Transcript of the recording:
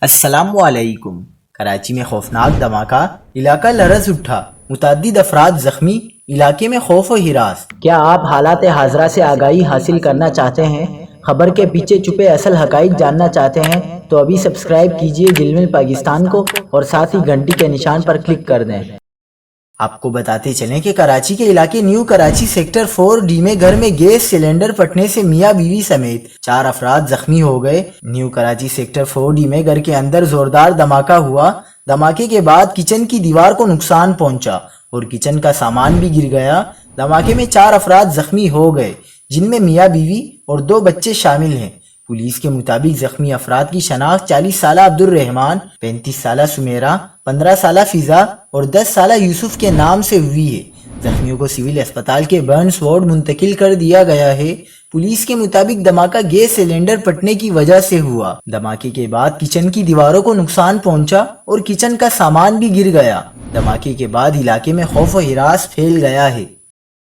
السلام علیکم۔ کراچی میں خوفناک دھماکہ، علاقہ لرز اٹھا، متعدد افراد زخمی، علاقے میں خوف و ہراس۔ کیا آپ حالات حاضرہ سے آگاہی حاصل کرنا چاہتے ہیں؟ خبر کے پیچھے چھپے اصل حقائق جاننا چاہتے ہیں تو ابھی سبسکرائب کیجئے جلمل پاکستان کو اور ساتھ ہی گھنٹی کے نشان پر کلک کر دیں۔ آپ کو بتاتے چلیں کہ کراچی کے علاقے نیو کراچی سیکٹر 4D میں گھر میں گیس سلنڈر پھٹنے سے میاں بیوی سمیت 4 افراد زخمی ہو گئے۔ نیو کراچی سیکٹر 4D میں گھر کے اندر زوردار دھماکہ ہوا۔ دھماکے کے بعد کچن کی دیوار کو نقصان پہنچا اور کچن کا سامان بھی گر گیا۔ دھماکے میں 4 افراد زخمی ہو گئے جن میں میاں بیوی اور 2 بچے شامل ہیں۔ پولیس کے مطابق زخمی افراد کی شناخت 40 سالہ عبد الرحمان، 35 سالہ سمیرہ، 15 سالہ فضا اور 10 سالہ یوسف کے نام سے ہوئی ہے۔ زخمیوں کو سول اسپتال کے برنس وارڈ منتقل کر دیا گیا ہے۔ پولیس کے مطابق دھماکہ گیس سلنڈر پھٹنے کی وجہ سے ہوا۔ دھماکے کے بعد کچن کی دیواروں کو نقصان پہنچا اور کچن کا سامان بھی گر گیا۔ دھماکے کے بعد علاقے میں خوف و ہراس پھیل گیا ہے۔